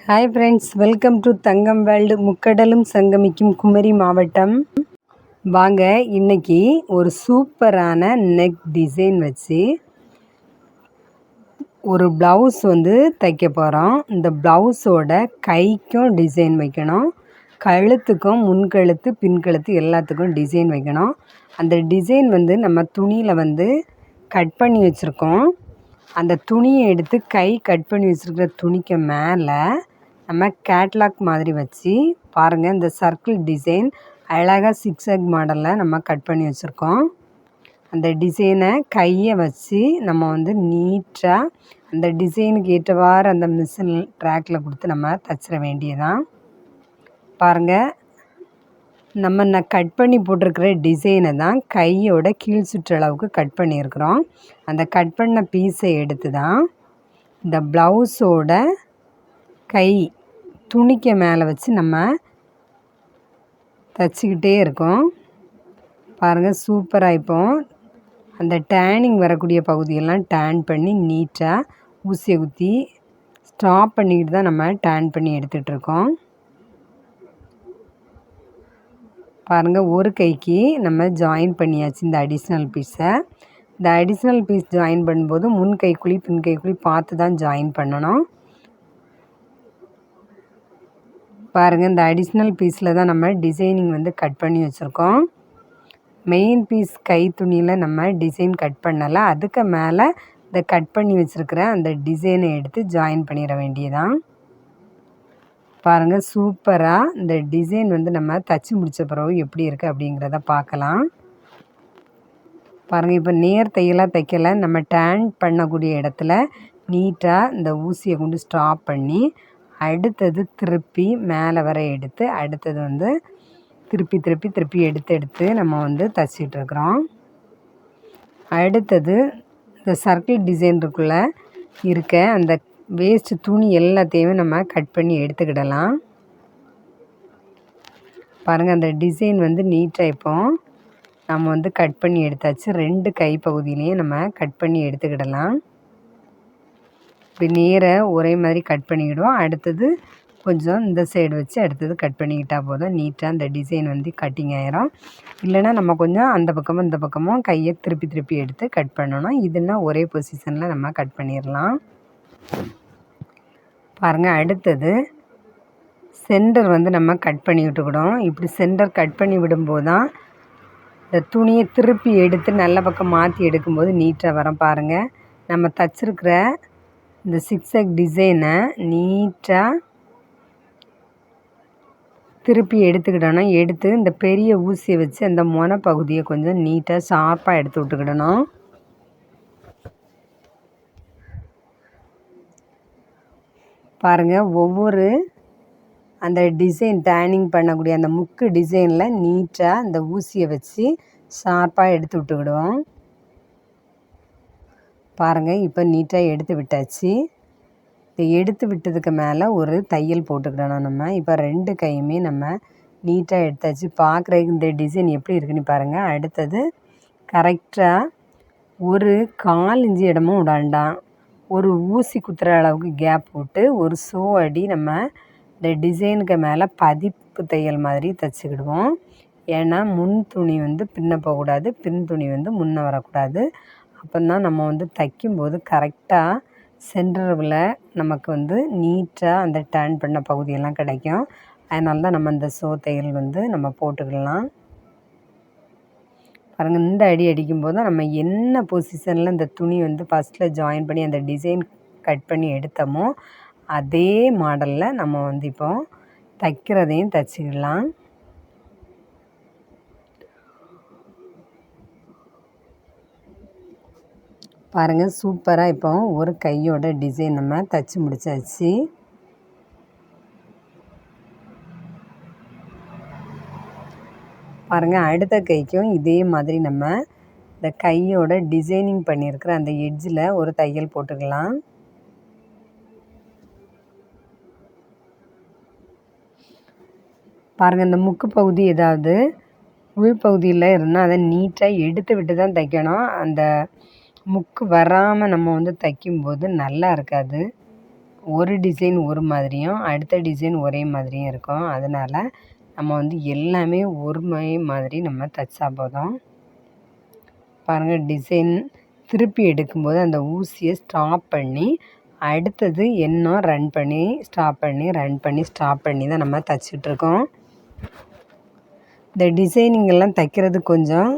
Hi friends, welcome to Thangam world. முக்கடலும் சங்கமிக்கும் குமரி மாவட்டம். வாங்க இன்னைக்கு ஒரு சூப்பரான நெக் டிசைன் வச்சு ஒரு ப்ளவுஸ் தைக்க போகிறோம். இந்த ப்ளவுஸோட கைக்கும் டிசைன் வைக்கணும், கழுத்துக்கும் முன்கழுத்து பின்கழுத்து எல்லாத்துக்கும் டிசைன் வைக்கணும். அந்த டிசைன் நம்ம துணியில் கட் பண்ணி வச்சுருக்கோம். அந்த துணியை எடுத்து கை கட் பண்ணி வச்சுருக்கிற துணிக்கு மேலே நம்ம கேட்லாக் மாதிரி வச்சு பாருங்கள். இந்த சர்க்கிள் டிசைன் அழகாக சிக்ஸக் மாடலில் நம்ம கட் பண்ணி வச்சுருக்கோம். அந்த டிசைனை கையை வச்சு நம்ம நீட்டாக அந்த டிசைனுக்கு ஏற்றவாறு அந்த மிஷின் ட்ராக்கில் கொடுத்து நம்ம தச்சிட வேண்டியதான். பாருங்கள், நம்ம கட் பண்ணி போட்டிருக்கிற டிசைனை தான் கையோட கீழ் சுற்றளவுக்கு கட் பண்ணியிருக்கிறோம். அந்த கட் பண்ண பீஸை எடுத்து தான் இந்த ப்ளவுஸோட கை துணிக்கு மேலே வச்சு நம்ம தச்சிக்கிட்டே இருக்கோம். பாருங்கள், சூப்பராக இப்போ அந்த டேனிங் வரக்கூடிய பகுதியெல்லாம் டேன் பண்ணி நீட்டாக ஊசியை குத்தி ஸ்டாப் பண்ணிக்கிட்டு தான் நம்ம டேன் பண்ணி எடுத்துகிட்ருக்கோம். பாருங்கள், ஒரு கைக்கு நம்ம ஜாயின் பண்ணியாச்சு இந்த அடிஷ்னல் பீஸை. இந்த அடிஷ்னல் பீஸ் ஜாயின் பண்ணும்போது முன் கைக்குழி பின் கைக்குழி பார்த்து தான் ஜாயின் பண்ணணும். பாருங்கள், இந்த அடிஷ்னல் பீஸில் தான் நம்ம டிசைனிங் கட் பண்ணி வச்சுருக்கோம். மெயின் பீஸ் கை துணியில் நம்ம டிசைன் கட் பண்ணலை. அதுக்கு மேலே இந்த கட் பண்ணி வச்சுருக்கிற அந்த டிசைனை எடுத்து ஜாயின் பண்ணிட வேண்டியதான். பாருங்கள், சூப்பராக இந்த டிசைன் நம்ம தச்சு முடித்த பிறகு எப்படி இருக்குது அப்படிங்கிறத பார்க்கலாம். பாருங்கள், இப்போ நேர் தையலாக தைக்கலை, நம்ம டேன் பண்ணக்கூடிய இடத்துல நீட்டாக இந்த ஊசியை கொண்டு ஸ்டாப் பண்ணி அடுத்தது திருப்பி மேலே வர எடுத்து அடுத்தது திருப்பி எடுத்து நம்ம தச்சிட்ருக்குறோம். அடுத்தது இந்த சர்க்கிள் டிசைனுக்குள்ளே இருக்க அந்த வேஸ்ட் துணி எல்லாத்தையுமே நம்ம கட் பண்ணி எடுத்துக்கிடலாம். பாருங்கள், அந்த டிசைன் நீட்டாக இப்போ நம்ம கட் பண்ணி எடுத்தாச்சு. 2 கை பகுதியிலையும் நம்ம கட் பண்ணி எடுத்துக்கிடலாம். இப்படி நேராக ஒரே மாதிரி கட் பண்ணிக்கிடுவோம். அடுத்தது கொஞ்சம் இந்த சைடு வச்சு அடுத்தது கட் பண்ணிக்கிட்டால் போதும். நீட்டாக அந்த டிசைன் கட்டிங் ஆயிரும். இல்லைன்னா நம்ம கொஞ்சம் அந்த பக்கமும் இந்த பக்கமும் கையை திருப்பி எடுத்து கட் பண்ணணும். இதுன்னா ஒரே பொசிஷனில் நம்ம கட் பண்ணிடலாம். பாருங்கள், அடுத்தது சென்டர் நம்ம கட் பண்ணி விட்டுக்கிடும். இப்படி சென்டர் கட் பண்ணி விடும்போது தான் இந்த துணியை திருப்பி எடுத்து நல்ல பக்கம் மாற்றி எடுக்கும்போது நீட்டாக வரும். பாருங்கள், நம்ம தச்சிருக்கிற இந்த சிக்ஸக் டிசைனை நீட்டாக திருப்பி எடுத்துக்கிடணும். எடுத்து இந்த பெரிய ஊசியை வச்சு அந்த மொனை பகுதியை கொஞ்சம் நீட்டாக ஷார்ப்பாக எடுத்து விட்டுக்கிடணும். பாருங்கள், ஒவ்வொரு அந்த டிசைன் டேனிங் பண்ணக்கூடிய அந்த முக்கு டிசைனில் நீட்டாக இந்த ஊசியை வச்சு ஷார்ப்பாக எடுத்து விட்டுக்கிடுவோம். பாருங்கள், இப்போ நீட்டாக எடுத்து விட்டாச்சு. இதை எடுத்து விட்டதுக்கு மேலே ஒரு தையல் போட்டுக்கிடணும் நம்ம. இப்போ 2 கையுமே நம்ம நீட்டாக எடுத்தாச்சு. பார்க்குறதுக்கு இந்த டிசைன் எப்படி இருக்குன்னு பாருங்கள். அடுத்தது கரெக்டாக ஒரு 1/4 இன்ச்சு இடமும் விடாண்டாம். ஒரு ஊசி குத்துற அளவுக்கு கேப் விட்டு ஒரு ஷோ அடி நம்ம இந்த டிசைனுக்கு மேலே பதிப்பு தையல் மாதிரி தைச்சிக்கிடுவோம். ஏன்னா முன் துணி பின்ன போகக்கூடாது, பின் துணி முன்னே வரக்கூடாது. அப்போ தான் நம்ம தைக்கும்போது கரெக்டாக சென்டரில் நமக்கு நீட்டாக அந்த டர்ன் பண்ண பகுதியெல்லாம் கிடைக்கும். அதனால தான் நம்ம இந்த ஷோ தையல் நம்ம போட்டுக்கலாம். பாருங்கள், இந்த அடி அடிக்கும்போது நம்ம என்ன பொசிஷனில் இந்த துணி ஃபஸ்ட்டில் ஜாயின் பண்ணி அந்த டிசைன் கட் பண்ணி எடுத்தோமோ அதே மாடலில் நம்ம இப்போ தைக்கிறதையும் தைச்சிக்கலாம். பாருங்கள், சூப்பராக இப்போ ஒரு கையோட டிசைன் நம்ம தைச்சி முடிச்சாச்சு. பாருங்கள், அடுத்த கைக்கும் இதே மாதிரி நம்ம இந்த கையோட டிசைனிங் பண்ணியிருக்கிற அந்த எட்ஜில் ஒரு தையல் போட்டுக்கலாம். பாருங்கள், இந்த முக்கு பகுதி ஏதாவது உள்பகுதியில் இருந்தால் அதை நீட்டாக எடுத்து விட்டு தான் தைக்கணும். அந்த முக்கு வராமல் நம்ம தைக்கும்போது நல்லா இருக்காது. ஒரு டிசைன் ஒரு மாதிரியும் அடுத்த டிசைன் ஒரே மாதிரியும் இருக்கும். அதனால் நம்ம வந்து எல்லாமே ஒரு மாதிரி நம்ம தைச்சா போதும். பாருங்கள், டிசைன் திருப்பி எடுக்கும்போது அந்த ஊசியை ஸ்டாப் பண்ணி அடுத்தது இன்னும் ரன் பண்ணி ஸ்டாப் பண்ணி ரன் பண்ணி ஸ்டாப் பண்ணி தான் நம்ம தைச்சிட்ருக்கோம். இந்த டிசைனிங்கெல்லாம் தைக்கிறது கொஞ்சம்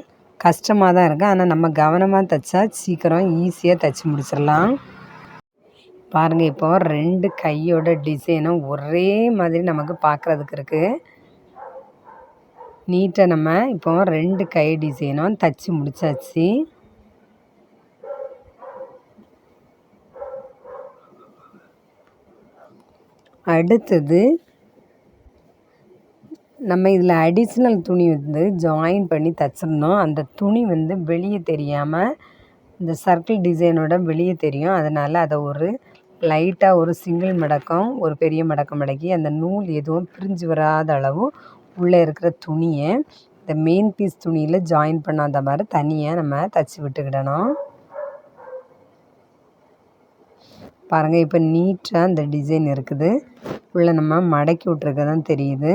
கஷ்டமாக தான் இருக்குது. ஆனால் நம்ம கவனமாக தைச்சா சீக்கிரம் ஈஸியாக தைச்சி முடிச்சிடலாம். பாருங்கள், இப்போ 2 கையோட டிசைனும் ஒரே மாதிரி நமக்கு பார்க்குறதுக்கு இருக்குது. நீட்டாக நம்ம இப்போ 2 கை டிசைனும் தைச்சி முடிச்சாச்சு. அடுத்தது நம்ம இதில் அடிஷ்னல் துணி வந்து ஜாயின் பண்ணி தைச்சிடணும். அந்த துணி வந்து வெளியே தெரியாமல் இந்த சர்க்கிள் டிசைனோட வெளியே தெரியும். அதனால் அதை ஒரு லைட்டாக ஒரு சிங்கிள் மடக்கம் ஒரு பெரிய மடக்கம் மடக்கி அந்த நூல் எதுவும் பிரிஞ்சு வராத அளவு உள்ளே இருக்கிற துணியை இந்த மெயின் பீஸ் துணியில் ஜாயின் பண்ணாத மாதிரி தனியாக நம்ம தைச்சி விட்டுக்கிடணும். பாருங்கள், இப்போ நீட்டாக அந்த டிசைன் இருக்குது. உள்ளே நம்ம மடக்கி விட்ருக்க தான் தெரியுது.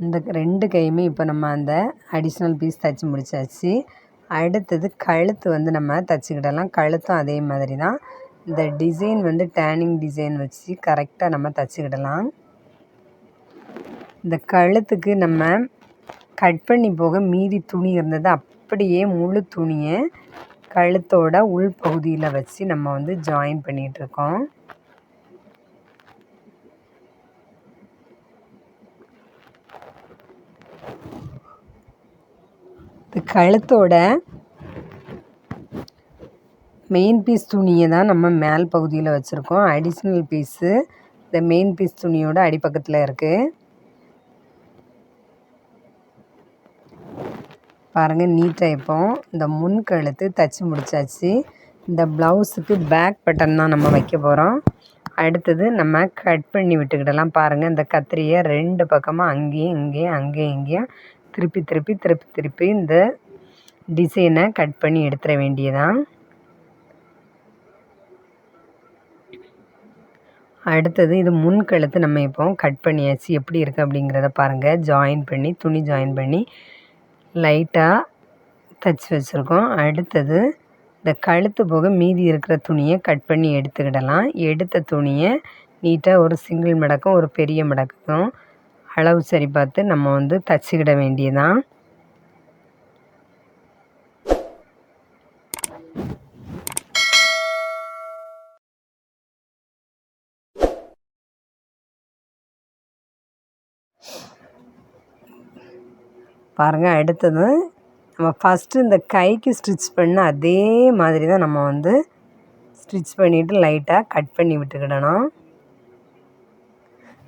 இந்த 2 கையுமே இப்போ நம்ம அந்த அடிஷ்னல் பீஸ் தைச்சி முடிச்சாச்சு. அடுத்தது கழுத்து வந்து நம்ம தைச்சிக்கிடலாம். கழுத்தும் அதே மாதிரி தான். இந்த டிசைன் வந்து டேனிங் டிசைன் வச்சு கரெக்டாக நம்ம தைச்சிக்கிடலாம். இந்த கழுத்துக்கு நம்ம கட் பண்ணி போக மீதி துணி இருந்தது அப்படியே முழு துணியை கழுத்தோட உள் பகுதியில் வச்சு நம்ம வந்து ஜாயின் பண்ணிகிட்ருக்கோம். இந்த கழுத்தோட மெயின் பீஸ் துணியை தான் நம்ம மேல் பகுதியில் வச்சுருக்கோம். அடிஷ்னல் பீஸு இந்த மெயின் பீஸ் துணியோட அடிப்பக்கத்தில் இருக்குது. பாருங்கள், நீட்டாக இப்போ இந்த முன் கழுத்து தைச்சி முடிச்சாச்சு. இந்த ப்ளவுஸுக்கு பேக் பட்டன் தான் நம்ம வைக்க போகிறோம். அடுத்தது நம்ம கட் பண்ணி விட்டுக்கிடலாம். பாருங்கள், இந்த கத்திரியை 2 பக்கமாக அங்கேயும் இங்கேயும் அங்கேயும் இங்கேயும் திருப்பி திருப்பி திருப்பி திருப்பி இந்த டிசைனை கட் பண்ணி எடுத்துட வேண்டியதான். அடுத்தது இது முன் கழுத்து நம்ம இப்போ கட் பண்ணியாச்சு. எப்படி இருக்குது அப்படிங்கிறத பாருங்கள். ஜாயின் பண்ணி துணி ஜாயின் பண்ணி லைட்டாக தைச்சி வச்சுருக்கோம். அடுத்தது இந்த கழுத்து போக மீதி இருக்கிற துணியை கட் பண்ணி எடுத்துக்கிடலாம். எடுத்த துணியை நீட்டாக ஒரு சிங்கிள் மடக்கம் ஒரு பெரிய மடக்கம் அளவு சரி பார்த்து நம்ம வந்து தைச்சிக்கிட வேண்டியதான். பாருங்கள், அடுத்தது நம்ம ஃபஸ்ட்டு இந்த கைக்கு ஸ்டிச் பண்ண அதே மாதிரி தான் நம்ம வந்து ஸ்டிச் பண்ணிவிட்டு லைட்டாக கட் பண்ணி விட்டுக்கிடணும்.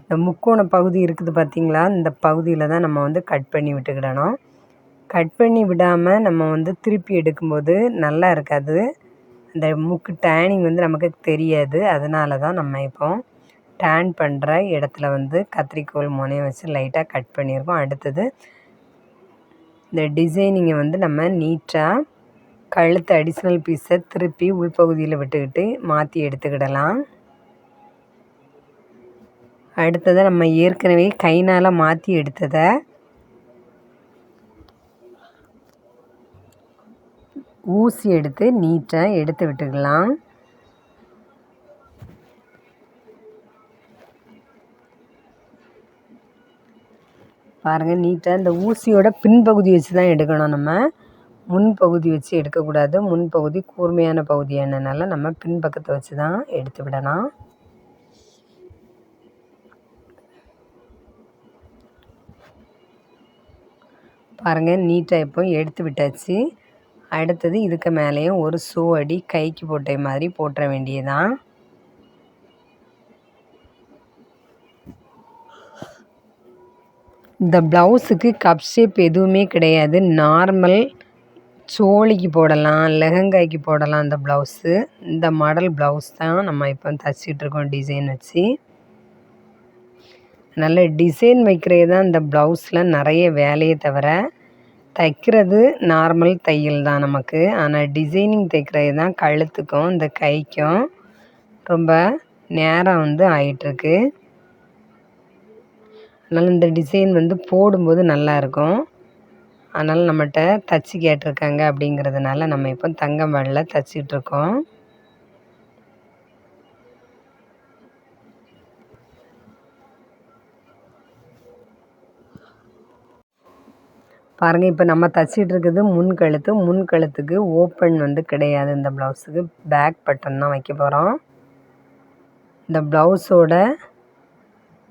இந்த முக்கோண பகுதி இருக்குது பார்த்திங்களா, இந்த பகுதியில் தான் நம்ம வந்து கட் பண்ணி விட்டுக்கிடணும். கட் பண்ணி விடாமல் நம்ம வந்து திருப்பி எடுக்கும்போது நல்லா இருக்காது. அந்த முக்கு டேனிங் வந்து நமக்கு தெரியாது. அதனால தான் நம்ம இப்போ டேன் பண்ணுற இடத்துல வந்து கத்திரிக்கோல் முனையை வச்சு லைட்டாக கட் பண்ணியிருக்கோம். அடுத்தது இந்த டிசைனிங்கை வந்து நம்ம நீட்டாக கழுத்து அடிஷ்னல் பீஸை திருப்பி உள்பகுதியில் விட்டுக்கிட்டு மாற்றி எடுத்துக்கிடலாம். அடுத்ததை நம்ம ஏற்கனவே கைனால் மாற்றி எடுத்ததை ஊசி எடுத்து நீட்டாக எடுத்து விட்டுக்கலாம். பாருங்கள், நீட்டாக இந்த ஊசியோட பின்பகுதி வச்சு தான் எடுக்கணும். நம்ம முன்பகுதி வச்சு எடுக்கக்கூடாது. முன்பகுதி கூர்மையான பகுதியானனால நம்ம பின்பக்கத்தை வச்சு தான் எடுத்து விடலாம். பாருங்கள், நீட்டாக இப்போ எடுத்து விட்டாச்சு. அடுத்தது இதுக்கு மேலேயும் ஒரு ஷூ அடி கைக்கு போட்ட மாதிரி போட்டுற வேண்டியதான். இந்த ப்ளவுஸுக்கு கப் ஷேப் எதுவுமே கிடையாது. நார்மல் சோழிக்கு போடலாம், லெஹங்காய்க்கு போடலாம். இந்த ப்ளவுஸு இந்த மாடல் ப்ளவுஸ் தான் நம்ம இப்போ தைச்சிட்ருக்கோம் டிசைன் வச்சு. நல்ல டிசைன் வைக்கிறது தான் இந்த ப்ளவுஸில் நிறைய வேலையை தவிர தைக்கிறது நார்மல் தையல் தான் நமக்கு. ஆனால் டிசைனிங் தைக்கிறது தான் கழுத்துக்கும் இந்த கைக்கும் ரொம்ப நேரம் வந்து ஆயிட்டிருக்கு. அதனால் இந்த டிசைன் வந்து போடும்போது நல்லாயிருக்கும். அதனால் நம்மகிட்ட தச்சு கேட்டிருக்காங்க அப்படிங்கிறதுனால நம்ம இப்போ தங்கமயிலில் தைச்சிட்ருக்கோம். பாருங்கள், இப்போ நம்ம தைச்சிட்டு இருக்கிறது முன்கழுத்துக்கு ஓப்பன் வந்து கிடையாது. இந்த ப்ளவுஸுக்கு பேக் பட்டன் தான் வைக்க போகிறோம். இந்த ப்ளவுஸோட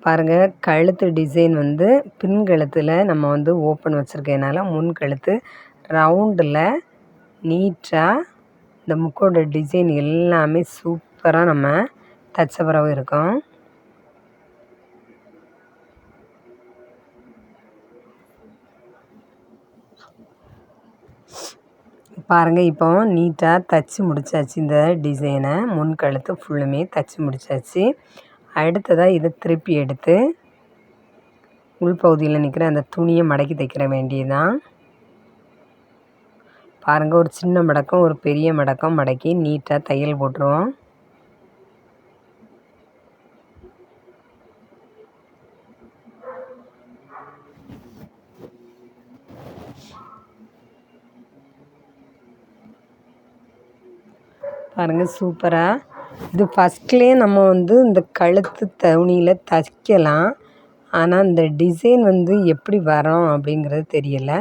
பாருங்கள், கழுத்து டிசைன் வந்து பின்கழுத்தில் நம்ம வந்து ஓப்பன் வச்சுருக்கனால முன்கழுத்து ரவுண்டில் நீட்டாக இந்த முக்கோட டிசைன் எல்லாமே சூப்பராக நம்ம தைச்ச பிறகு இருக்கும். பாருங்கள், இப்போ நீட்டாக தைச்சி முடித்தாச்சு. இந்த டிசைனை முன்கழுத்து ஃபுல்லுமே தைச்சி முடித்தாச்சு. அடுத்ததாக இதை திருப்பி எடுத்து உள்பகுதியில் நிற்கிற அந்த துணியை மடக்கி தைக்கிற வேண்டியதுதான். பாருங்கள், ஒரு சின்ன மடக்கம் ஒரு பெரிய மடக்கம் மடக்கி நீட்டாக தையல் போட்டுருவோம். பாருங்கள், சூப்பராக இது ஃபஸ்ட்லேயே நம்ம வந்து இந்த கழுத்து துணியில் தைக்கலாம். ஆனால் இந்த டிசைன் வந்து எப்படி வரோம் அப்படிங்கிறது தெரியலை.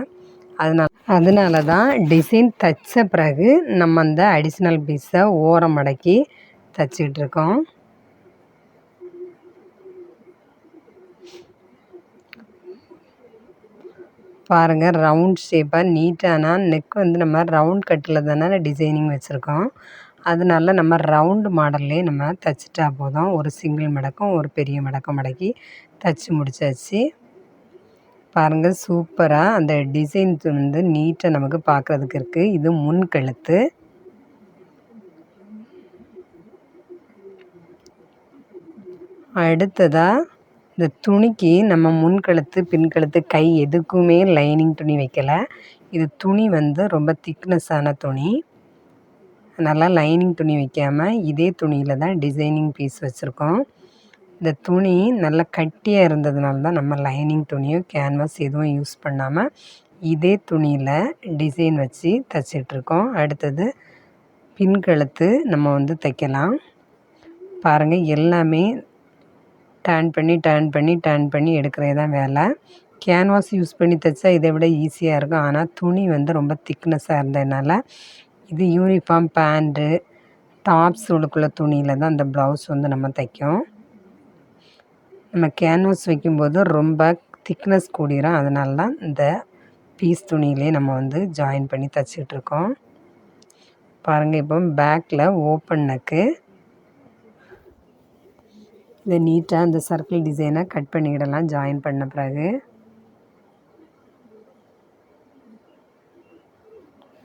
அதனால தான் டிசைன் தைச்ச பிறகு நம்ம அந்த அடிஷ்னல் பீஸை ஓரம் மடக்கி தைச்சிட்ருக்கோம். பாருங்கள், ரவுண்ட் ஷேப்பாக நீட்டான நெக் வந்து நம்ம ரவுண்ட் கட்டில் தானே டிசைனிங் வச்சுருக்கோம். அதனால நம்ம ரவுண்டு மாடல்லே நம்ம தைச்சிட்டா போதும். ஒரு சிங்கிள் மடக்கம் ஒரு பெரிய மடக்கம் மடக்கி தைச்சி முடித்தாச்சு. பாருங்கள், சூப்பராக அந்த டிசைன் வந்து நீட்டாக நமக்கு பார்க்குறதுக்கு இருக்குது. இது முன்கழுத்து. அடுத்ததாக இந்த துணிக்கு நம்ம முன்கழுத்து பின்கழுத்து கை எதுக்குமே லைனிங் துணி வைக்கலை. இது துணி வந்து ரொம்ப திக்னஸான துணி. நல்லா லைனிங் துணி வைக்காமல் இதே துணியில் தான் டிசைனிங் பீஸ் வச்சுருக்கோம். இந்த துணி நல்லா கட்டியாக இருந்ததுனால தான் நம்ம லைனிங் துணியும் கேன்வாஸ் எதுவும் யூஸ் பண்ணாமல் இதே துணியில் டிசைன் வச்சு தைச்சிட்ருக்கோம். அடுத்தது பின்கழுத்து நம்ம வந்து தைக்கலாம். பாருங்கள், எல்லாமே டர்ன் பண்ணி எடுக்கிறது தான் வேலை. கேன்வாஸ் யூஸ் பண்ணி தைச்சா இதை விட ஈஸியாக இருக்கும். ஆனால் துணி வந்து ரொம்ப திக்னஸாக இருந்ததுனால இது யூனிஃபார்ம் பேண்ட்டு டாப்ஸ் உள்ளுக்குள்ள துணியில் தான் இந்த ப்ளவுஸ் வந்து நம்ம தைக்கும். நம்ம கேன்வாஸ் வைக்கும்போது ரொம்ப திக்னஸ் கூடிரும். அதனால தான் இந்த பீஸ் துணியிலே நம்ம வந்து ஜாயின் பண்ணி தைச்சிட்ருக்கோம். பாருங்கள், இப்போ பேக்கில் ஓப்பன் நெக்கு. இதை நீட்டாக அந்த சர்க்கிள் டிசைனை கட் பண்ணிக்கிடலாம் ஜாயின் பண்ண பிறகு.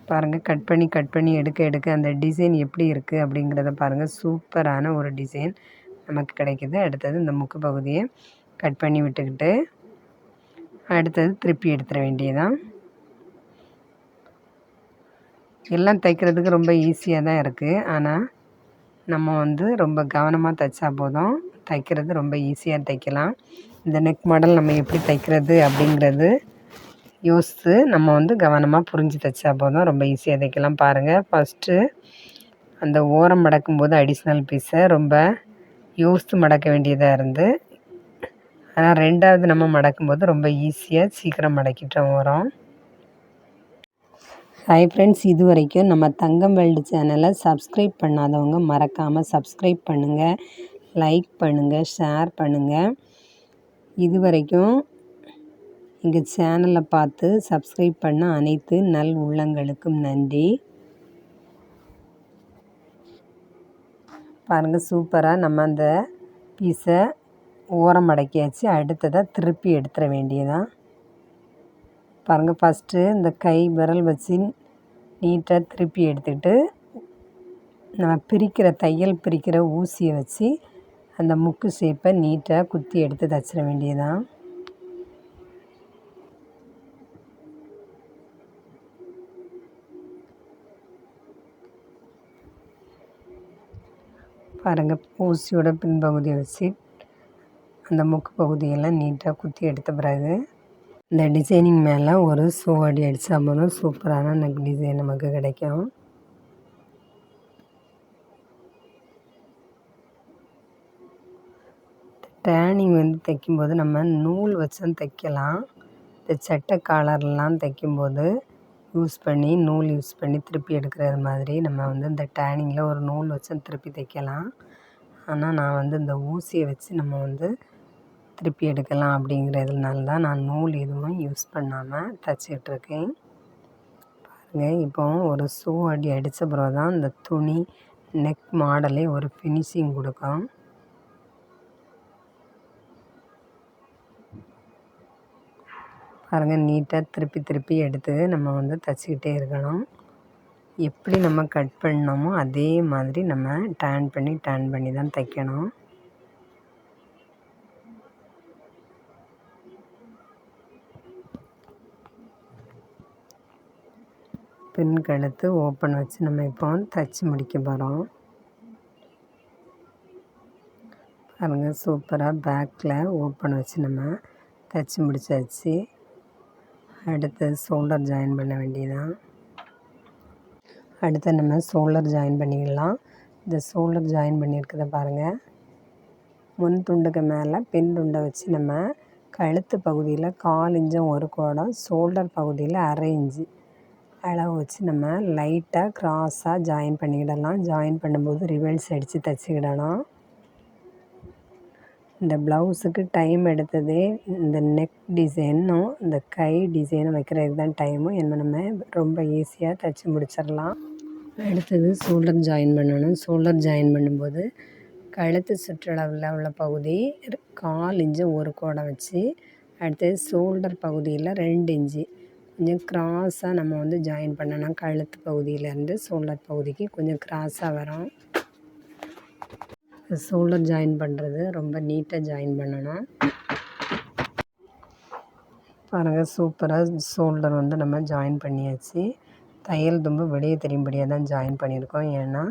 பாருங்கள், கட் பண்ணி எடுக்க அந்த டிசைன் எப்படி இருக்குது அப்படிங்கிறத பாருங்கள். சூப்பரான ஒரு டிசைன் நமக்கு கிடைக்கிது. அடுத்தது இந்த முக்கு பகுதியை கட் பண்ணி விட்டுக்கிட்டு அடுத்தது திருப்பி எடுத்துட வேண்டியதான். எல்லாம் தைக்கிறதுக்கு ரொம்ப ஈஸியாக தான் இருக்குது. ஆனால் நம்ம வந்து ரொம்ப கவனமாக தைச்சா போதும். தைக்கிறது ரொம்ப ஈஸியாக தைக்கலாம். இந்த நெக் மாடல் நம்ம எப்படி தைக்கிறது அப்படிங்கிறது யோசித்து நம்ம வந்து கவனமாக புரிஞ்சு தைச்சா போதும். ரொம்ப ஈஸியாக தைக்கலாம். பாருங்கள், ஃபஸ்ட்டு அந்த ஓரம் மடக்கும்போது அடிஷ்னல் பீஸை ரொம்ப யோசித்து மடக்க வேண்டியதாக இருந்து, ஆனால் ரெண்டாவது நம்ம மடக்கும்போது ரொம்ப ஈஸியாக சீக்கிரம் மடக்கிட்டோம் ஓரம். ஹாய் ஃப்ரெண்ட்ஸ், இது வரைக்கும் நம்ம தங்கம் வேர்ல்டு சேனலை சப்ஸ்கிரைப் பண்ணாதவங்க மறக்காமல் சப்ஸ்கிரைப் பண்ணுங்கள், லைக் பண்ணுங்கள், ஷேர் பண்ணுங்கள். இது வரைக்கும் எங்கள் சேனலை பார்த்து சப்ஸ்கிரைப் பண்ண அனைத்து நல் உள்ளங்களுக்கும் நன்றி. பாருங்கள், சூப்பராக நம்ம அந்த பீஸை ஓரம் மடக்கியாச்சு. அடுத்ததாக திருப்பி எடுத்துட வேண்டியதான். பாருங்கள், ஃபஸ்ட்டு இந்த கை விரல் வச்சு நீட்டாக திருப்பி எடுத்துக்கிட்டு நம்ம தையல் பிரிக்கிற ஊசியை வச்சு அந்த முக்கு ஷேப்பை நீட்டாக குத்தி எடுத்து தைச்சிட வேண்டியதான். பாருங்கள், ஊசியோட பின்பகுதியை வச்சு அந்த முக்கு பகுதியெல்லாம் நீட்டாக குத்தி எடுத்த பிறகு இந்த டிசைனிங் மேலே ஒரு அடி அடித்தா போதும் சூப்பரான நெக் டிசைன் நமக்கு கிடைக்கும். டேர்னிங் வந்து தைக்கும்போது நம்ம நூல் வச்சும் தைக்கலாம். இந்த சட்டை காலர்லாம் தைக்கும்போது நூல் யூஸ் பண்ணி திருப்பி எடுக்கிறது மாதிரி நம்ம வந்து இந்த டேர்னிங்கில் ஒரு நூல் வச்சும் திருப்பி தைக்கலாம். ஆனால் நான் வந்து இந்த ஊசியை வச்சு நம்ம வந்து திருப்பி எடுக்கலாம் அப்படிங்கிறதுனால தான் நான் நூல் எதுவும் யூஸ் பண்ணாமல் தைச்சிட்ருக்கேன். பாருங்கள், இப்போ ஒரு அடி அடித்த பிறகு தான் இந்த துணி நெக் மாடலே ஒரு ஃபினிஷிங் கொடுக்கும். பாருங்கள், நீட்டாக திருப்பி எடுத்து நம்ம வந்து தைச்சிக்கிட்டே இருக்கணும். எப்படி நம்ம கட் பண்ணோமோ அதே மாதிரி நம்ம டர்ன் பண்ணி தான் தைக்கணும். பின் கழுத்து ஓப்பன் வச்சு நம்ம இப்போ தைச்சி முடிக்க போகிறோம். பாருங்கள், சூப்பராக பேக்கில் ஓப்பன் வச்சு நம்ம தைச்சி முடிச்சாச்சு. அடுத்து ஷோல்டர் ஜாயின் பண்ண வேண்டியதான். அடுத்து நம்ம ஷோல்டர் ஜாயின் பண்ணிக்கலாம். இந்த ஷோல்டர் ஜாயின் பண்ணியிருக்கிறத பாருங்கள், முன் துண்டுக்கு மேலே பின் துண்டை வச்சு நம்ம கழுத்து பகுதியில் 1/4 இன்ச்சும் ஒரு கோடம், ஷோல்டர் பகுதியில் 1/2 இன்ச்சு அளவு வச்சு நம்ம லைட்டாக க்ராஸாக ஜாயின் பண்ணிக்கிடலாம். ஜாயின் பண்ணும்போது ரிவர்ஸ் அடித்து தைச்சிக்கிடணும். இந்த ப்ளவுஸுக்கு டைம் எடுத்ததே இந்த நெக் டிசைனும் இந்த கை டிசைனும் வைக்கிறதுக்கு தான் டைமும். என்ன நம்ம ரொம்ப ஈஸியாக தைச்சி முடிச்சிடலாம். அடுத்தது ஷோல்டர் ஜாயின் பண்ணணும். ஷோல்டர் ஜாயின் பண்ணும்போது கழுத்து சுற்றளவில் உள்ள பகுதி 1/4 இன்ச்சு ஒரு கோடம் வச்சு, அடுத்தது ஷோல்டர் பகுதியில் 2 இன்ச்சு கொஞ்சம் க்ராஸாக நம்ம வந்து ஜாயின் பண்ணணும். கழுத்து பகுதியிலேருந்து ஷோல்டர் பகுதிக்கு கொஞ்சம் க்ராஸாக வரும். ஷோல்டர் ஜாயின் பண்ணுறது ரொம்ப நீட்டாக ஜாயின் பண்ணணும். பாருங்கள், சூப்பராக ஷோல்டர் வந்து நம்ம ஜாயின் பண்ணியாச்சு. தையல் தும்பு வெளியே தெரியும்படியாக தான் ஜாயின் பண்ணியிருக்கோம். ஏன்னா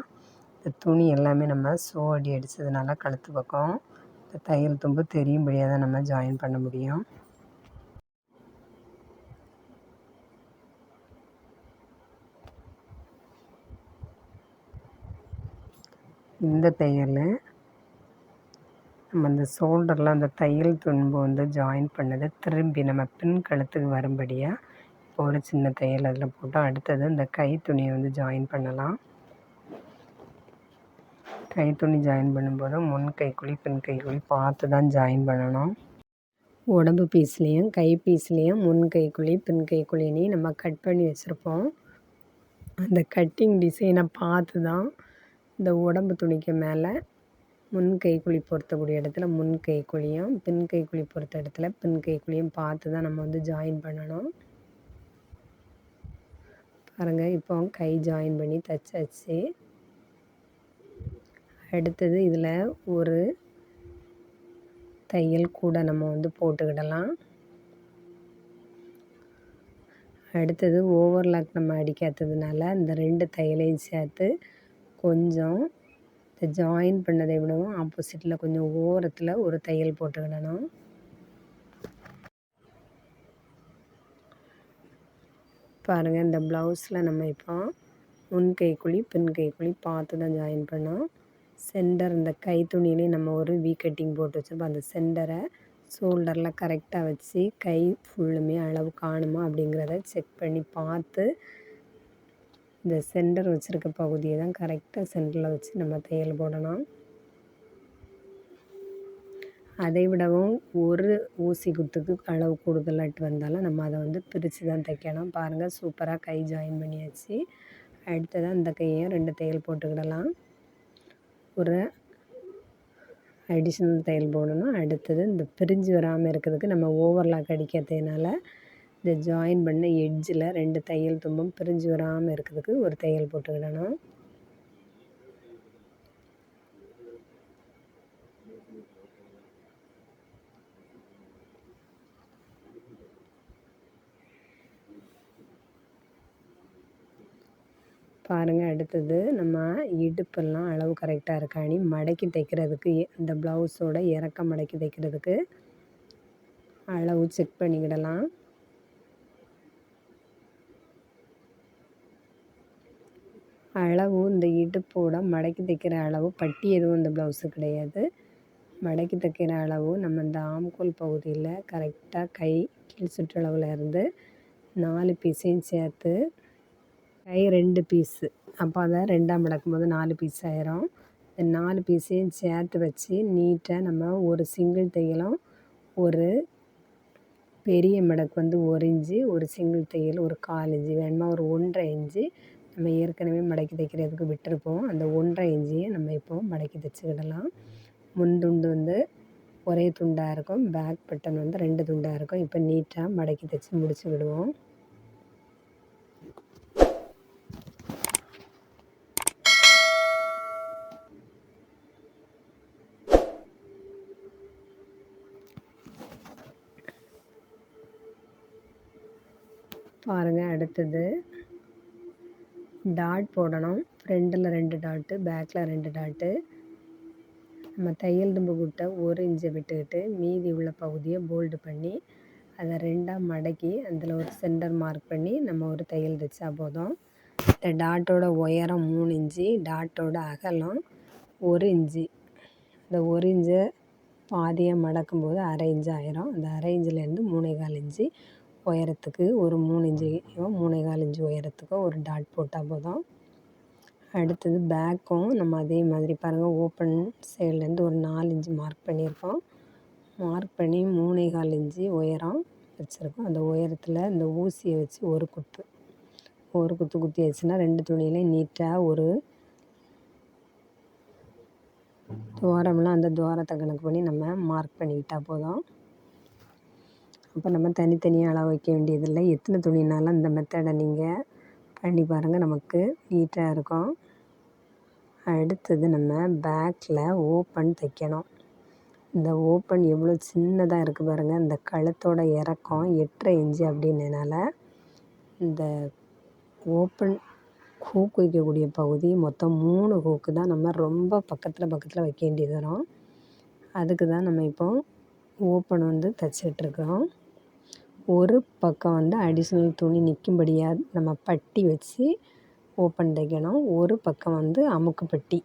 இந்த துணி எல்லாமே நம்ம அடி அடித்ததுனால கழுத்து பக்கம் இந்த தையல் தும்பு தெரியும்படியாக தான் நம்ம ஜாயின் பண்ண முடியும். இந்த தையல் நம்ம இந்த ஷோல்டரில் அந்த தையல் தும்பு வந்து ஜாயின் பண்ணதை திரும்பி நம்ம பின் கழுத்துக்கு வரும்படியாக இப்போ ஒரு சின்ன தையல் அதில் போட்டோம். அடுத்தது இந்த கை துணியை வந்து ஜாயின் பண்ணலாம். கை துணி ஜாயின் பண்ணும்போது முன் கைக்குழி பின் கைக்குழி பார்த்து தான் ஜாயின் பண்ணணும். உடம்பு பீஸ்லேயும் கை பீஸ்லேயும் முன் கைக்குழி பின் கைக்குழினி நம்ம கட் பண்ணி வச்சுருப்போம். அந்த கட்டிங் டிசைனை பார்த்து தான் இந்த உடம்பு துணிக்கு மேலே முன் கைக்குழி பொருத்தக்கூடிய இடத்துல முன் கைக்குழியும், பின் கைக்குழி பொறுத்த இடத்துல பின் கைக்குழியும் பார்த்து தான் நம்ம வந்து ஜாயின் பண்ணணும். பாருங்கள், இப்போ கை ஜாயின் பண்ணி தைச்சாச்சு. அடுத்தது இதில் ஒரு தையல் கூட நம்ம வந்து போட்டுக்கிடலாம். அடுத்தது ஓவர்லாக் நம்ம அடிக்காததுனால இந்த 2 தையலையும் சேர்த்து கொஞ்சம் இந்த ஜாயின் பண்ணதை விடவும் ஆப்போசிட்டில் கொஞ்சம் ஓரத்தில் ஒரு தையல் போட்டுக்கிடணும். பாருங்கள், இந்த ப்ளவுஸில் நம்ம இப்போ முன் கைக்குழி பின் கைக்குழி பார்த்து தான் ஜாயின் பண்ணோம். சென்டர் இந்த கை துணியிலையும் நம்ம ஒரு கட்டிங் போட்டு வச்சுருப்போம். அந்த சென்டரை ஷோல்டரில் கரெக்டாக வச்சு கை ஃபுல்லுமே அளவு காணுமா அப்படிங்கிறத செக் பண்ணி பார்த்து இந்த சென்டர் வச்சுருக்க பகுதியை தான் கரெக்டாக சென்டரில் வச்சு நம்ம தையல் போடணும். அதை விடவும் ஒரு ஊசி குத்துக்கு அளவு கூடுதலாட்டு வந்தாலும் நம்ம அதை வந்து பிரித்து தான் தைக்கணும். பாருங்கள், சூப்பராக கை ஜாயின் பண்ணியாச்சு. அடுத்ததாக இந்த கையையும் 2 தையல் போட்டுக்கிடலாம். ஒரு அடிஷ்னல் தையல் போடணும். அடுத்தது இந்த பிரிஞ்சு வராமல் இருக்கிறதுக்கு நம்ம ஓவர்லாக் அடிக்கிறதுனால இந்த ஜாயின் பண்ண எட்ஜில் 2 தையல் தும்பும் பிரிஞ்சு வராமல் இருக்கிறதுக்கு ஒரு தையல் போட்டுக்கிடணும். பாருங்கள், அடுத்தது நம்ம இடுப்பெல்லாம் அளவு கரெக்டாக இருக்காணி மடக்கி தைக்கிறதுக்கு இந்த ப்ளவுஸோட இறக்க மடக்கி தைக்கிறதுக்கு அளவு செக் பண்ணிக்கிடலாம். அளவு இந்த இடுப்போட மடக்கி தைக்கிற அளவு பட்டி எதுவும் இந்த ப்ளவுஸு கிடையாது. மடக்கி தைக்கிற அளவு நம்ம இந்த ஆம்கோல் பகுதியில் கரெக்டாக கை கீழ் சுற்றளவில் இருந்து 4 பீஸையும் சேர்த்து கை 2 பீஸு, அப்போ அதை 2ஆக மடக்கும்போது 4 பீஸ் ஆயிரும். இந்த 4 பீஸையும் சேர்த்து வச்சு நீட்டாக நம்ம ஒரு சிங்கிள் தையலும் ஒரு பெரிய மடக்கு வந்து 1 இன்ச்சு, ஒரு சிங்கிள் தையல் ஒரு 1/4 இன்ச்சு வேணுமா ஒரு 1.5 இன்ச்சு நம்ம ஏற்கனவே மடக்கி தைக்கிறதுக்கு விட்டுருப்போம். அந்த 1.5 இன்ச்சையும் நம்ம இப்போ மடக்கி தைச்சிக்கிடலாம். முன் துண்டு வந்து ஒரே துண்டாக இருக்கும், பேக் பட்டன் வந்து 2 துண்டாக இருக்கும். இப்போ நீட்டாக மடக்கி தைச்சி முடிச்சு விடுவோம். பாருங்கள், அடுத்தது டாட் போடணும். ஃப்ரண்டில் 2 டாட்டு, பேக்கில் 2 டாட்டு. நம்ம தையல் தும்பு கிட்ட 1 இன்ச்சை விட்டுக்கிட்டு மீதி உள்ள பகுதியை போல்டு பண்ணி அதை 2ஆக மடக்கி அதில் ஒரு சென்டர் மார்க் பண்ணி நம்ம ஒரு தையல் தைச்சா போதும். இந்த டாட்டோட உயரம் 3 இன்ச்சு, டாட்டோட அகலம் 1 இன்ச்சு. இந்த 1 இன்ச்சை பாதியாக மடக்கும்போது 1/2 இன்ச்சு ஆயிரும். அந்த 1/2 இன்ச்சிலேருந்து 3/4 இன்ச்சு உயரத்துக்கு ஒரு 3 இன்ச்சையோ 3/4 இன்ச்சு உயரத்துக்கோ ஒரு டாட் போட்டால் போதும். அடுத்தது பேக்கும் நம்ம அதே மாதிரி பாருங்கள், ஓப்பன் சைட்லேருந்து ஒரு 4 இன்ச்சு மார்க் பண்ணியிருக்கோம். மார்க் பண்ணி 3/4 இன்ச்சு உயரம் வச்சுருக்கோம். அந்த உயரத்தில் இந்த ஊசியை வச்சு ஒரு குத்து குத்தியாச்சுன்னா 2 துணியிலையும் நீட்டாக ஒரு துவாரம்லாம் அந்த துவாரத்தை கணக்கு பண்ணி நம்ம மார்க் பண்ணிக்கிட்டால் போதும். அப்போ நம்ம தனித்தனியாக அளவு வைக்க வேண்டியதில்லை. எத்தனை துணினாலும் இந்த மெத்தடை நீங்கள் பண்ணி பாருங்கள், நமக்கு நீட்டாக இருக்கும். அடுத்தது நம்ம பேக்கில் ஓப்பன் தைக்கணும். இந்த ஓப்பன் எவ்வளோ சின்னதாக இருக்குது பாருங்கள். இந்த கழுத்தோட இறக்கம் 8.5 இன்ச்சு அப்படின்றனால இந்த ஓப்பன் ஹூக் வைக்கக்கூடிய பகுதி மொத்தம் 3 ஹூக்கு தான் நம்ம ரொம்ப பக்கத்தில் வைக்க வேண்டியது வரும். அதுக்கு தான் நம்ம இப்போ ஓப்பன் வந்து தைச்சிட்ருக்கோம். ஒரு பக்கம் வந்து அடிஷ்னல் துணி நிற்கும்படியாக நம்ம பட்டி வச்சு ஓப்பன் தைக்கணும். ஒரு பக்கம் வந்து அமுக்கு பட்டி.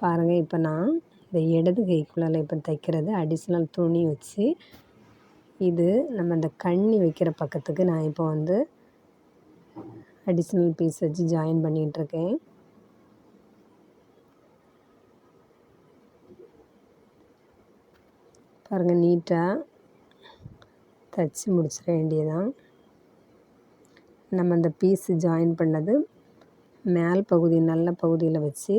பாருங்கள், இப்போ நான் இந்த இடது கைக்குள்ளால் இப்போ தைக்கிறது அடிஷ்னல் துணி வச்சு, இது நம்ம இந்த கண்ணி வைக்கிற பக்கத்துக்கு நான் இப்போ வந்து அடிஷ்னல் பீஸ் வச்சு ஜாயின் பண்ணிகிட்ருக்கேன். பாருங்கள், நீட்டாக தைச்சி முடிச்சிட வேண்டியதான். நம்ம அந்த பீஸு ஜாயின் பண்ணது மேல் பகுதி நல்ல பகுதியில் வச்சு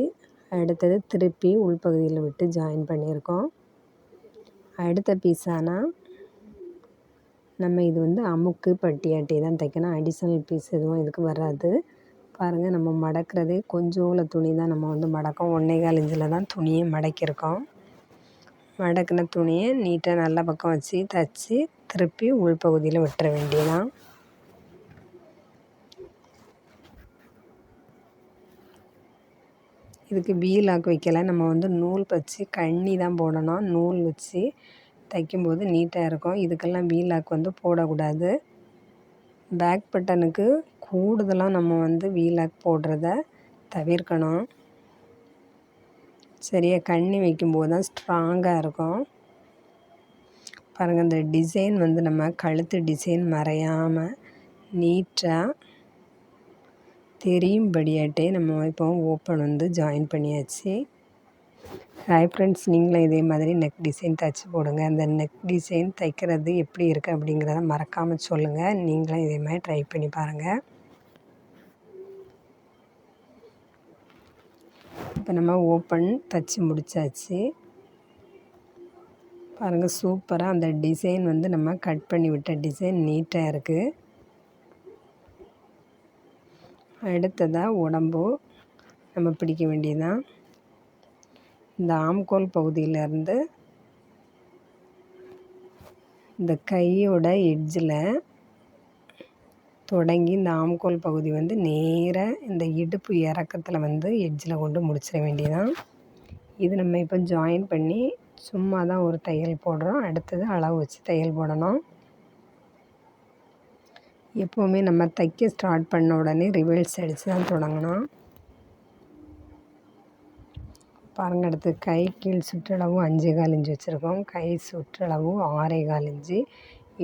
அடுத்தது திருப்பி உள்பகுதியில் விட்டு ஜாயின் பண்ணியிருக்கோம். அடுத்த பீஸானால் நம்ம இது வந்து அமுக்கு பட்டியாட்டி தான் தைக்கணும். அடிஷ்னல் பீஸ் எதுவும் இதுக்கு வராது. பாருங்கள், நம்ம மடக்கிறதே கொஞ்சோல துணி தான் நம்ம வந்து மடக்கோம். 1.25 இன்ச்சில் தான் துணியை மடக்கியிருக்கோம். மடக்கின துணியை நீட்டாக நல்ல பக்கம் வச்சு தைச்சி திருப்பி உள்பகுதியில் விட்டுற வேண்டியதான். இதுக்கு வீலாக் வைக்கலை, நம்ம வந்து நூல் வச்சு கண்ணி தான் போடணும். நூல் வச்சு தைக்கும்போது நீட்டாக இருக்கும். இதுக்கெல்லாம் வீலாக் வந்து போடக்கூடாது. பேக் பட்டனுக்கு கூடுதலாக நம்ம வந்து வீலாக் போடுறத தவிர்க்கணும். சரியாக கண்ணி வைக்கும்போது தான் ஸ்ட்ராங்காக இருக்கும். பாருங்கள், இந்த டிசைன் வந்து நம்ம கழுத்து டிசைன் மறையாமல் நீட்டாக தெரியும்படியாட்டே நம்ம இப்போ ஓப்பன் வந்து ஜாயின் பண்ணியாச்சு. ஹாய் ஃப்ரெண்ட்ஸ், நீங்களும் இதே மாதிரி நெக் டிசைன் தைச்சி போடுங்க. அந்த நெக் டிசைன் தைக்கிறது எப்படி இருக்குது அப்படிங்கிறத மறக்காமல் சொல்லுங்கள். நீங்களும் இதே மாதிரி ட்ரை பண்ணி பாருங்கள். இப்போ நம்ம ஓப்பன் தைச்சி முடித்தாச்சு. பாருங்கள், சூப்பராக அந்த டிசைன் வந்து நம்ம கட் பண்ணி விட்ட டிசைன் நீட்டாக இருக்குது. அடுத்ததாக உடம்பு நம்ம பிடிக்க வேண்டியதுதான். இந்த ஆம்கோல் பகுதியிலேருந்து இந்த கையோட எட்ஜில் தொடங்கி இந்த ஆம்கோல் பகுதி வந்து நேராக இந்த இடுப்பு இறக்கத்தில் வந்து எட்ஜில் கொண்டு முடிச்சிட வேண்டியதான். இது நம்ம இப்போ ஜாயின் பண்ணி சும்மா தான் ஒரு தையல் போடுறோம். அடுத்தது அளவு வச்சு தையல் போடணும். எப்போவுமே நம்ம தைக்க ஸ்டார்ட் பண்ண உடனே ரிவர்ஸ் அடித்து தான் தொடங்கணும். பாருங்க, அடுத்து கை கீழ் சுற்றளவு 5.25 இன்ச்சு வச்சுருக்கோம். கை சுற்றளவு 6.25 இன்ச்சு.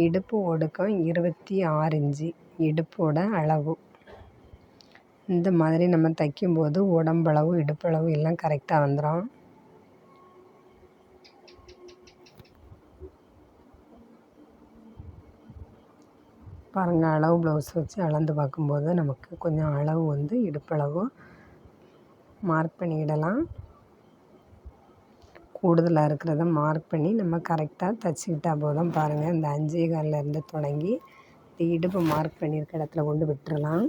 இடுப்பு ஒடுக்கம் 26 இன்ச்சு இடுப்போட அளவு. இந்த மாதிரி நம்ம தைக்கும்போது உடம்பளவு இடுப்பளவு எல்லாம் கரெக்டாக வந்துடும். பாருங்கள், அளவு ப்ளவுஸ் வச்சு அளந்து பார்க்கும்போது நமக்கு கொஞ்சம் அளவு வந்து இடுப்பளவு மார்க் பண்ணிக்கிடலாம். கூடுதலாக இருக்கிறத மார்க் பண்ணி நம்ம கரெக்டாக தைச்சிக்கிட்டால் போதும். பாருங்கள், இந்த 5.25 தொடங்கி இந்த இடுப்பு மார்க் பண்ணியிருக்க இடத்துல கொண்டு விட்டுறலாம்.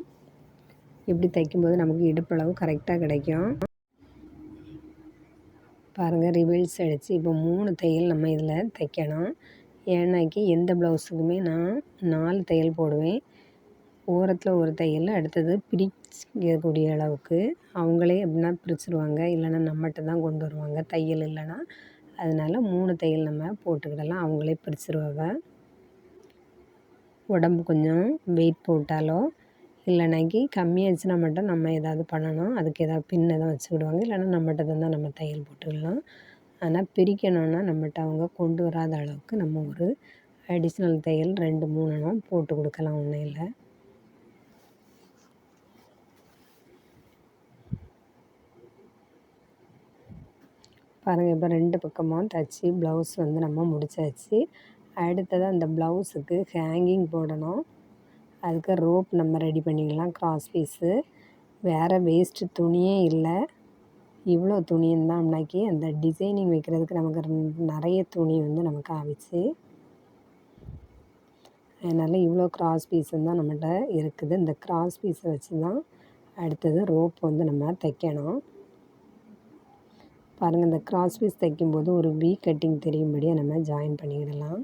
இப்படி தைக்கும்போது நமக்கு இடுப்பளவு கரெக்டாக கிடைக்கும். பாருங்கள், ரிவர்ஸ் அடித்து இப்போ 3 தையல் நம்ம இதில் தைக்கணும். ஏன்னாக்கி எந்த ப்ளவுஸுக்குமே நான் 4 தையல் போடுவேன். ஓரத்தில் ஒரு தையல், அடுத்தது பிரிக்கக்கூடிய அளவுக்கு. அவங்களே எப்படின்னா பிரிச்சுருவாங்க, இல்லைன்னா நம்மகிட்ட தான் கொண்டு வருவாங்க தையல் இல்லைன்னா. அதனால் 3 தையல் நம்ம போட்டுக்கிடலாம். அவங்களே பிரிச்சுருவாங்க. உடம்பு கொஞ்சம் வெயிட் போட்டாலோ இல்லைனாக்கி கம்மியாச்சுன்னா மட்டும் நம்ம ஏதாவது பண்ணணும். அதுக்கு ஏதாவது பின் எதாவது வச்சுக்கிடுவாங்க, இல்லைன்னா நம்மகிட்ட தான் நம்ம தையல் போட்டுக்கலாம். ஆனால் பிரிக்கணுன்னா நம்மகிட்ட அவங்க கொண்டு வராத அளவுக்கு நம்ம ஒரு அடிஷ்னல் தையல் 2 3 போட்டு கொடுக்கலாம். ஒன்றும் இல்லை. பாருங்கள், இப்போ 2 பக்கமும் தைச்சி ப்ளவுஸ் வந்து நம்ம முடித்தாச்சு. அடுத்ததாக அந்த ப்ளவுஸுக்கு ஹேங்கிங் போடணும். அதுக்கு ரோப் நம்ம ரெடி பண்ணிக்கலாம். கிராஸ் பீஸு வேறு வேஸ்ட்டு துணியே இல்லை. இவ்வளோ துணி இருந்தாம்னாக்கி அந்த டிசைனிங் வைக்கிறதுக்கு நமக்கு நிறைய துணி வந்து நமக்கு ஆகிடுச்சு. அதனால் இவ்வளோ கிராஸ் பீஸும் தான் நம்மகிட்ட இருக்குது. இந்த கிராஸ் பீஸை வச்சு தான் அடுத்தது ரோப் வந்து நம்ம தைக்கணும். பாருங்கள், இந்த கிராஸ் பீஸ் தைக்கும்போது ஒரு வி கட்டிங் தெரியும்படியாக நம்ம ஜாயின் பண்ணிக்கிடலாம்.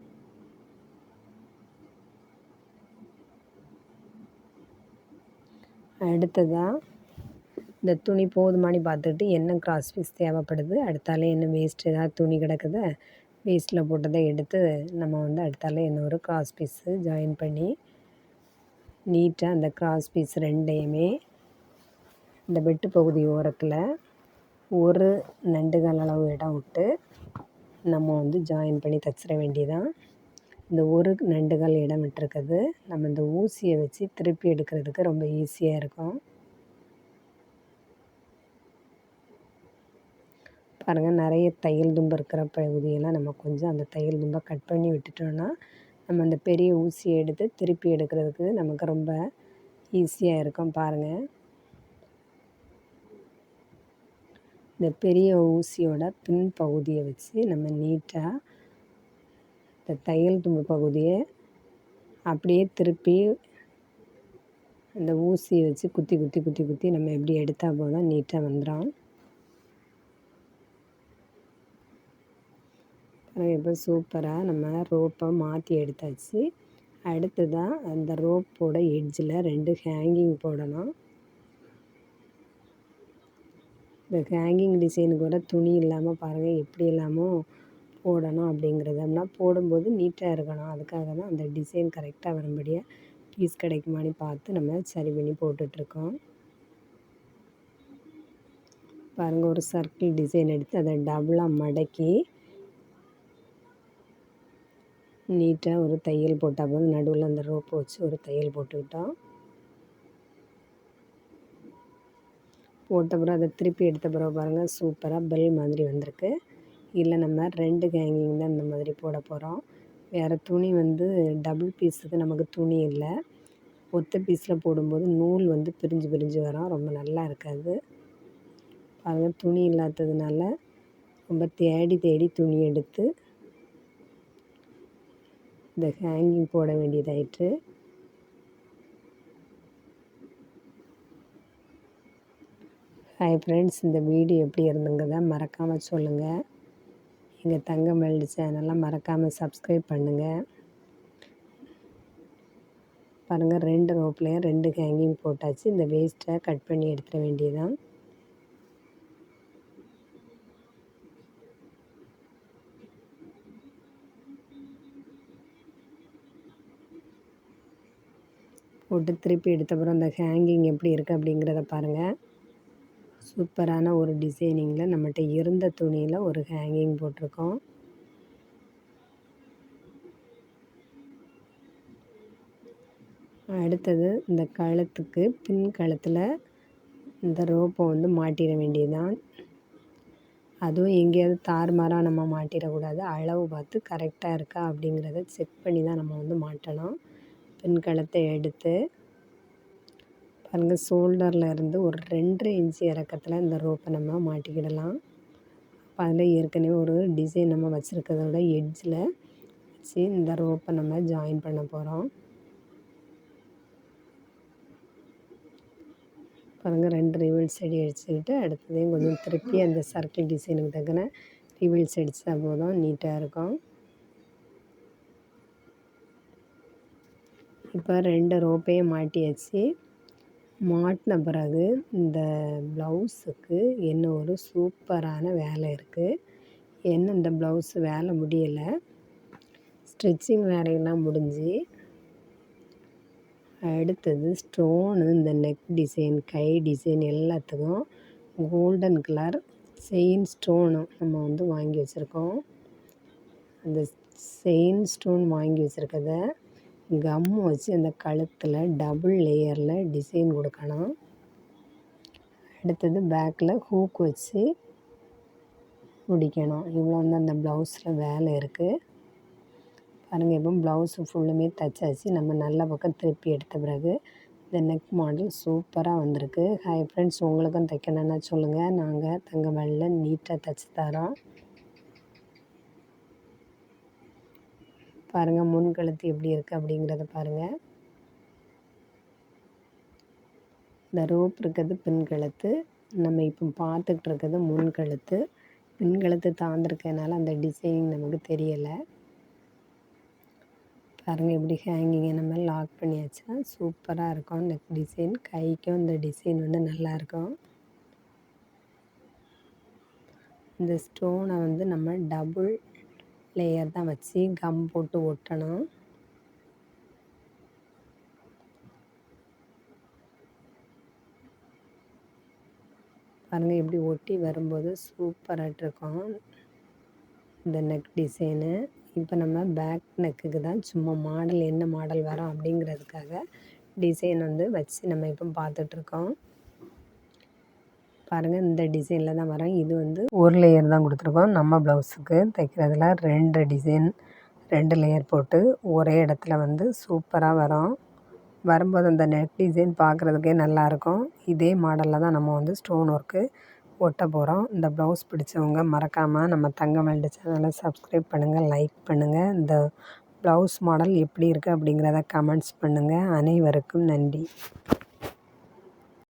அடுத்ததாக இந்த துணி போதுமானு பார்த்துட்டு என்ன கிராஸ் பீஸ் தேவைப்படுது, அடுத்தாலே என்ன வேஸ்ட் ஏதாவது துணி கிடக்குது, வேஸ்ட்டில் போட்டதை எடுத்து நம்ம வந்து அடுத்தாலே இன்னொரு கிராஸ் பீஸு ஜாயின் பண்ணி நீட்டாக அந்த கிராஸ் பீஸ் 2யுமே இந்த வெட்டு பகுதி ஓரத்தில் ஒரு நண்டுகால் அளவு இடம் விட்டு நம்ம வந்து ஜாயின் பண்ணி தைச்சிட வேண்டியதான். இந்த ஒரு நண்டுகால் இடம் விட்டுருக்குது நம்ம இந்த ஊசியை வச்சு திருப்பி எடுக்கிறதுக்கு ரொம்ப ஈஸியாக இருக்கும். பாருங்கள், நிறைய தையல் தும்பு இருக்கிற பகுதியெல்லாம் நம்ம கொஞ்சம் அந்த தையல் தும்பை கட் பண்ணி விட்டுட்டோன்னா நம்ம அந்த பெரிய ஊசியை எடுத்து திருப்பி எடுக்கிறதுக்கு நமக்கு ரொம்ப ஈஸியாக இருக்கும். பாருங்கள், இந்த பெரிய ஊசியோட பின் பகுதியை வச்சு நம்ம நீட்டாக இந்த தையல் தும்பு பகுதியை அப்படியே திருப்பி அந்த ஊசியை வச்சு குத்தி குத்தி குத்தி குத்தி நம்ம எப்படி எடுத்தால் போதும் நீட்டாக வந்துடும். இப்போ சூப்பராக நம்ம ரோப்பை மாற்றி எடுத்தாச்சு. அடுத்ததாக அந்த ரோப்போட எட்ஜில் 2 ஹேங்கிங் போடணும். இந்த ஹேங்கிங் டிசைனுக்கு கூட துணி இல்லாமல் பாருங்கள் எப்படி இல்லாமோ போடணும் அப்படிங்கிறதம்னா போடும்போது நீட்டாக இருக்கணும். அதுக்காக தான் அந்த டிசைன் கரெக்டாக வரும்படியாக பீஸ் கிடைக்குமான்னு பார்த்து நம்ம சரி பண்ணி போட்டுட்ருக்கோம். பாருங்கள், ஒரு சர்க்கிள் டிசைன் எடுத்து அதை டபுளாக மடக்கி நீட்டாக ஒரு தையல் போட்டால் போதும். நடுவில் அந்த ரோப்பை வச்சு ஒரு தையல் போட்டுக்கிட்டோம். போட்ட பிறகு அதை திருப்பி எடுத்த பிறகு பாருங்கள், சூப்பராக பெல் மாதிரி வந்திருக்கு. இல்லை நம்ம 2 ஹேங்கிங் தான் இந்த மாதிரி போட போகிறோம். வேறு துணி வந்து டபுள் பீஸுக்கு நமக்கு துணி இல்லை. ஒத்த பீஸில் போடும்போது நூல் வந்து பிரிஞ்சு பிரிஞ்சு வரும், ரொம்ப நல்லா இருக்காது. பாருங்கள், துணி இல்லாததுனால ரொம்ப தேடி தேடி துணி எடுத்து இந்த ஹேங்கிங் போட வேண்டியதாயிற்று. ஹாய் ஃப்ரெண்ட்ஸ், இந்த வீடியோ எப்படி இருந்துங்கிறத மறக்காமல் சொல்லுங்கள். எங்கள் தங்கம் வேர்ல்டு சேனலை மறக்காமல் சப்ஸ்கிரைப் பண்ணுங்கள். பாருங்கள் 2 ரோப்லேயும் 2 ஹேங்கிங் போட்டாச்சு. இந்த வேஸ்ட்டை கட் பண்ணி எடுத்துட வேண்டியதுதான். போட்டு திருப்பி எடுத்தப்புறம் அந்த ஹேங்கிங் எப்படி இருக்குது அப்படிங்கிறத பாருங்கள். சூப்பரான ஒரு டிசைனிங்கில் நம்மகிட்ட இருந்த துணியில் ஒரு ஹேங்கிங் போட்டிருக்கோம். அடுத்தது இந்த கழுத்துக்கு பின் கழுத்தில் இந்த ரோப்பை வந்து மாட்டிட வேண்டியதுதான். அதுவும் எங்கேயாவது தாறுமாறாக நம்ம மாட்டிடக்கூடாது. அளவு பார்த்து கரெக்டாக இருக்கா அப்படிங்கிறத செக் பண்ணி தான் நம்ம வந்து மாட்டணும். பின் கழுத்தை எடுத்து பாருங்கள், ஷோல்டரில் இருந்து ஒரு 2.5 இன்ச்சு இறக்கத்தில் இந்த ரோப்பை நம்ம மாட்டிக்கிடலாம். அப்போ அதில் ஏற்கனவே ஒரு டிசைன் நம்ம வச்சுருக்கிறதோட எட்ஜில் வச்சு இந்த ரோப்பை நம்ம ஜாயின் பண்ண போகிறோம். பாருங்கள், 2 ரிவல்ஸ் அடி அடிச்சுக்கிட்டு அடுத்ததையும் கொஞ்சம் திருப்பி அந்த சர்க்கிள் டிசைனுக்கு தக்கன ரிவல்ஸ் அடித்தா போதும், நீட்டாக இருக்கும். இப்போ 2 ரோப்பையும் மாட்டியாச்சு. மாட்டின பிறகு இந்த ப்ளவுஸுக்கு என்ன ஒரு சூப்பரான வேலை இருக்குது. என்ன இந்த ப்ளவுஸு வேலை முடியலை, ஸ்டிச்சிங் வேலையெல்லாம் முடிஞ்சு அடுத்தது ஸ்டோனு, இந்த நெக் டிசைன், கை டிசைன் எல்லாத்துக்கும் கோல்டன் கலர் செயின் ஸ்டோனு நம்ம வந்து வாங்கி வச்சுருக்கோம். அந்த செயின் ஸ்டோன் வாங்கி வச்சுருக்கத கம்மு வச்சு அந்த கழுத்தில் டபுள் லேயரில் டிசைன் கொடுக்கணும். அடுத்தது பேக்கில் ஹூக் வச்சு முடிக்கணும். இவ்வளோ வந்து அந்த ப்ளவுஸில் வேலை இருக்குது. பாருங்கள், இப்போ ப்ளவுஸு ஃபுல்லுமே தைச்சாச்சு. நம்ம நல்ல பக்கம் திருப்பி எடுத்த பிறகு இந்த நெக் மாடல் சூப்பராக வந்திருக்கு. ஹாய் ஃப்ரெண்ட்ஸ், உங்களுக்கும் தைக்கணுன்னா சொல்லுங்கள். நாங்கள் தங்கமயிலில் நீட்டாக தைச்சி தரோம். பாருங்கள், முன் கழுத்து எப்படி இருக்குது அப்படிங்கிறத பாருங்கள். இந்த ரோப் இருக்கிறது பின் கழுத்து, நம்ம இப்போ பார்த்துக்கிட்டு இருக்கிறது முன் கழுத்து. பின் கழுத்து தாழ்ந்திருக்கனால அந்த டிசைனிங் நமக்கு தெரியலை. பாருங்கள், எப்படி ஹேங்கிங்கை நம்ம லாக் பண்ணியாச்சா சூப்பராக இருக்கும். நெக் டிசைன், கைக்கும் இந்த டிசைன் வந்து நல்லாயிருக்கும். இந்த ஸ்டோனை வந்து நம்ம டபுள் லேயர் தான் வச்சு கம் போட்டு ஒட்டணும். பாருங்கள், எப்படி ஒட்டி வரும்போது சூப்பராக இருக்கும் இந்த நெக் டிசைனு. இப்போ நம்ம பேக் நெக்குக்கு தான் சும்மா மாடல் என்ன மாடல் வரும் அப்படிங்கிறதுக்காக டிசைன் வந்து வச்சு நம்ம இப்போ பார்த்துட்ருக்கோம். பாருங்கள், இந்த டிசைனில் தான் வரும். இது வந்து ஒரு லேயர் தான் கொடுத்துருக்கோம். நம்ம ப்ளவுஸுக்கு தைக்கிறதுல 2 டிசைன் 2 லேயர் போட்டு ஒரே இடத்துல வந்து சூப்பராக வரும். வரும்போது அந்த நெக் டிசைன் பார்க்குறதுக்கே நல்லாயிருக்கும். இதே மாடலில் தான் நம்ம வந்து ஸ்டோன் ஒர்க்கு ஒட்ட போகிறோம். இந்த ப்ளவுஸ் பிடிச்சவங்க மறக்காமல் நம்ம தங்கமயில் சேனலை சப்ஸ்கிரைப் பண்ணுங்கள், லைக் பண்ணுங்கள். இந்த ப்ளவுஸ் மாடல் எப்படி இருக்குது அப்படிங்கிறத கமெண்ட்ஸ் பண்ணுங்கள். அனைவருக்கும் நன்றி.